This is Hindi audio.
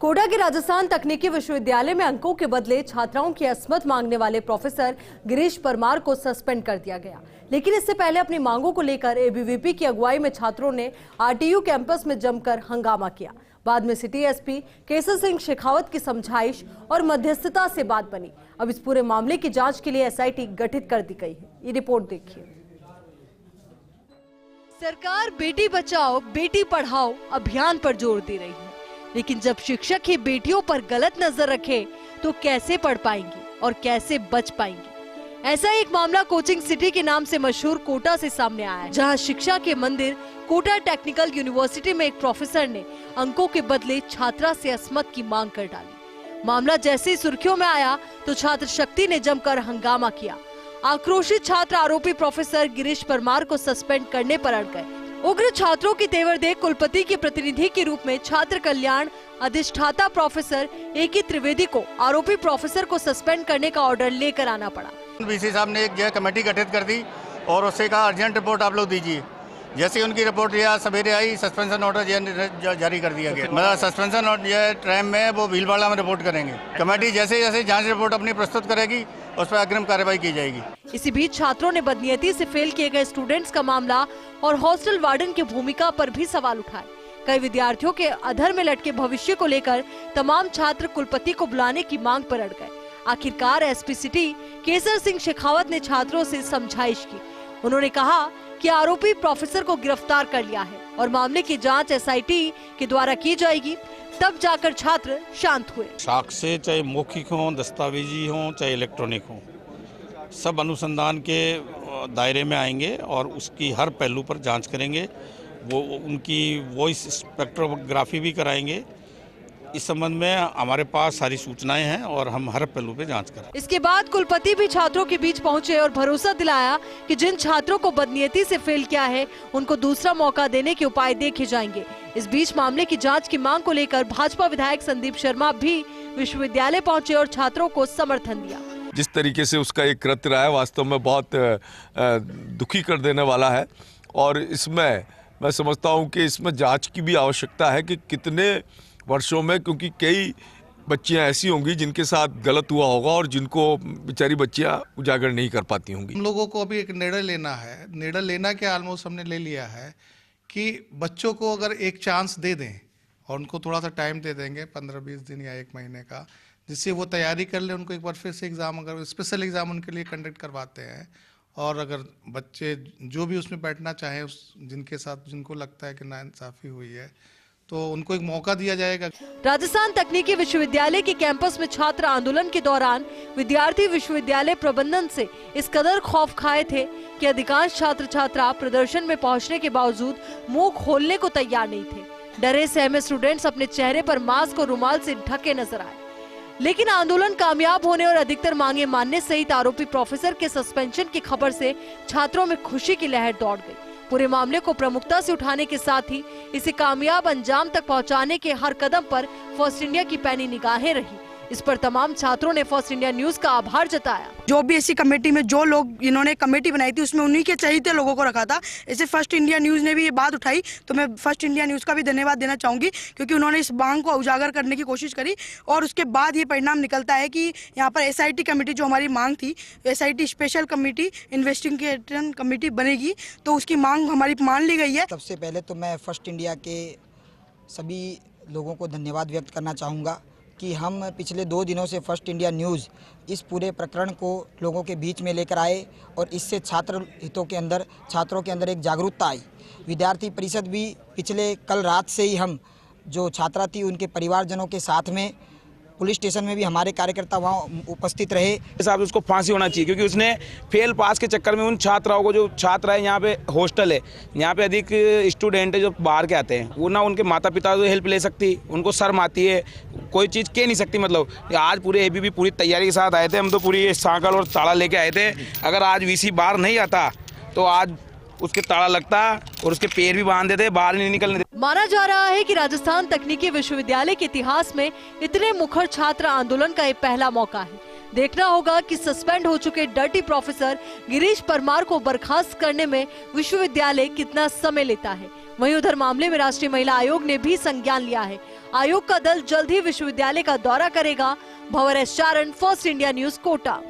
कोटा के राजस्थान तकनीकी विश्वविद्यालय में अंकों के बदले छात्राओं की असमत मांगने वाले प्रोफेसर गिरीश परमार को सस्पेंड कर दिया गया। लेकिन इससे पहले अपनी मांगों को लेकर एबीवीपी की अगुवाई में छात्रों ने आरटीयू कैंपस में जमकर हंगामा किया। बाद में सिटी एसपी केसर सिंह शेखावत की समझाइश और मध्यस्थता से बात बनी। अब इस पूरे मामले की जांच के लिए एसआईटी गठित कर दी गई है। ये रिपोर्ट देखिए। सरकार बेटी बचाओ बेटी पढ़ाओ अभियान पर जोर दे रही है, लेकिन जब शिक्षक ही बेटियों पर गलत नजर रखे तो कैसे पढ़ पाएंगी और कैसे बच पाएंगी। ऐसा एक मामला कोचिंग सिटी के नाम से मशहूर कोटा से सामने आया है, जहां शिक्षा के मंदिर कोटा टेक्निकल यूनिवर्सिटी में एक प्रोफेसर ने अंकों के बदले छात्रा से असमत की मांग कर डाली। मामला जैसे ही सुर्खियों में आया तो छात्र शक्ति ने जमकर हंगामा किया। आक्रोशित छात्र आरोपी प्रोफेसर गिरीश परमार को सस्पेंड करने पर अड़ गए। उग्र छात्रों की तेवर देख कुलपति के प्रतिनिधि के रूप में छात्र कल्याण अधिष्ठाता प्रोफेसर ए.के. त्रिवेदी को आरोपी प्रोफेसर को सस्पेंड करने का ऑर्डर लेकर आना पड़ा। वीसी साहब ने एक कमेटी गठित कर दी और उससे कहा अर्जेंट रिपोर्ट आप लोग दीजिए। जैसे उनकी रिपोर्ट यह सवेरे आई, सस्पेंशन ऑर्डर जारी कर दिया गया। मतलब सस्पेंशन और टाइम में वो भीलवाड़ा में रिपोर्ट करेंगे। कमेटी जैसे जैसे जांच रिपोर्ट अपनी प्रस्तुत करेगी उस पर अग्रिम कार्रवाई की जाएगी। इसी बीच छात्रों ने बदनीयती से फेल किए गए स्टूडेंट्स का मामला और हॉस्टल वार्डन की भूमिका पर भी सवाल उठाए। कई विद्यार्थियों के अधर में लटके भविष्य को लेकर तमाम छात्र कुलपति को बुलाने की मांग पर अड़ गए। आखिरकार एसपी सिटी केसर सिंह शेखावत ने छात्रों से समझाइश की। उन्होंने कहा कि आरोपी प्रोफेसर को गिरफ्तार कर लिया है और मामले की जांच एसआईटी के द्वारा की जाएगी। तब जाकर छात्र शांत हुए। साक्ष्य चाहे मौखिक हो, दस्तावेजी हो, चाहे इलेक्ट्रॉनिक हो, सब अनुसंधान के दायरे में आएंगे और उसकी हर पहलू पर जांच करेंगे। वो उनकी वॉइस स्पेक्ट्रोग्राफी भी कराएंगे। इस संबंध में हमारे पास सारी सूचनाएं हैं और हम हर पहलू पे जांच करें। इसके बाद कुलपति भी छात्रों के बीच पहुंचे और भरोसा दिलाया कि जिन छात्रों को बदनीयती से फेल किया है उनको दूसरा मौका देने के उपाय देखे जाएंगे। इस बीच मामले की जांच की मांग को लेकर भाजपा विधायक संदीप शर्मा भी विश्वविद्यालय पहुंचे और छात्रों को समर्थन दिया। जिस तरीके से उसका एक कृत्य रहा है वास्तव में बहुत दुखी कर देने वाला है और इसमें मैं समझता हूं कि इसमें जांच की भी आवश्यकता है कि कितने वर्षों में, क्योंकि कई बच्चियां ऐसी होंगी जिनके साथ गलत हुआ होगा और जिनको बेचारी बच्चियां उजागर नहीं कर पाती होंगी। हम लोगों को अभी एक निर्णय लेना है। निर्णय लेना के ऑलमोस्ट हमने ले लिया है कि बच्चों को अगर एक चांस दे दें और उनको थोड़ा सा टाइम दे देंगे 15-20 दिन या 1 महीने का, जिससे वो तैयारी कर ले। उनको एक बार फिर से एग्ज़ाम, अगर स्पेशल एग्ज़ाम उनके लिए कंडक्ट करवाते हैं और अगर बच्चे जो भी उसमें बैठना चाहें, उस जिनके साथ जिनको लगता है कि नाइंसाफ़ी हुई है तो उनको एक मौका दिया जाएगा। राजस्थान तकनीकी विश्वविद्यालय के कैंपस में छात्र आंदोलन के दौरान विद्यार्थी विश्वविद्यालय प्रबंधन से इस कदर खौफ खाए थे कि अधिकांश छात्र छात्रा प्रदर्शन में पहुंचने के बावजूद मुंह खोलने को तैयार नहीं थे। डरे सहमे स्टूडेंट्स अपने चेहरे पर मास्क और रुमाल से ढके नजर आए। लेकिन आंदोलन कामयाब होने और अधिकतर मांगे मानने सहित आरोपी प्रोफेसर के सस्पेंशन की खबर से छात्रों में खुशी की लहर दौड़ गई। पूरे मामले को प्रमुखता से उठाने के साथ ही इसे कामयाब अंजाम तक पहुंचाने के हर कदम पर फर्स्ट इंडिया की पैनी निगाहें रही। इस पर तमाम छात्रों ने फर्स्ट इंडिया न्यूज का आभार जताया। जो भी ऐसी कमेटी में जो लोग इन्होंने कमेटी बनाई थी उसमें उन्हीं के चहेते लोगों को रखा था। ऐसे फर्स्ट इंडिया न्यूज ने भी ये बात उठाई तो मैं फर्स्ट इंडिया न्यूज का भी धन्यवाद देना चाहूंगी, क्योंकि उन्होंने इस मांग को उजागर करने की कोशिश करी और उसके बाद ये परिणाम निकलता है कि यहाँ पर एसआईटी कमेटी जो हमारी मांग थी, SIT special committee investigation committee बनेगी, तो उसकी मांग हमारी मान ली गई है। सबसे पहले तो मैं फर्स्ट इंडिया के सभी लोगों को धन्यवाद व्यक्त करना चाहूँगा कि हम पिछले 2 दिनों से फर्स्ट इंडिया न्यूज़ इस पूरे प्रकरण को लोगों के बीच में लेकर आए और इससे छात्रों के अंदर एक जागरूकता आई। विद्यार्थी परिषद भी पिछले कल रात से ही हम जो छात्रा थी उनके परिवारजनों के साथ में पुलिस स्टेशन में भी हमारे कार्यकर्ता वहाँ उपस्थित रहे। साहब उसको फांसी होना चाहिए, क्योंकि उसने फेल पास के चक्कर में उन छात्राओं को, जो छात्र है यहाँ पे हॉस्टल है, यहाँ पे अधिक स्टूडेंट है जो बाहर के आते हैं, वो ना उनके माता पिता तो हेल्प ले सकती, उनको शर्म आती है, कोई चीज़ कह नहीं सकती। मतलब आज पूरे एबीवी पूरी तैयारी के साथ आए थे, हम तो पूरी सांकल और ताला लेके आए थे। अगर आज वीसी बाहर नहीं आता तो आज उसके ताला लगता और उसके पैर भी बांध देते, बाहर नहीं निकलने देते। माना जा रहा है कि राजस्थान तकनीकी विश्वविद्यालय के इतिहास में इतने मुखर छात्र आंदोलन का ये पहला मौका है। देखना होगा कि सस्पेंड हो चुके डर्टी प्रोफेसर गिरीश परमार को बर्खास्त करने में विश्वविद्यालय कितना समय लेता है वहीं उधर मामले में राष्ट्रीय महिला आयोग ने भी संज्ञान लिया है। आयोग का दल जल्द ही विश्वविद्यालय का दौरा करेगा। भंवर एस चारण, फर्स्ट इंडिया न्यूज, कोटा।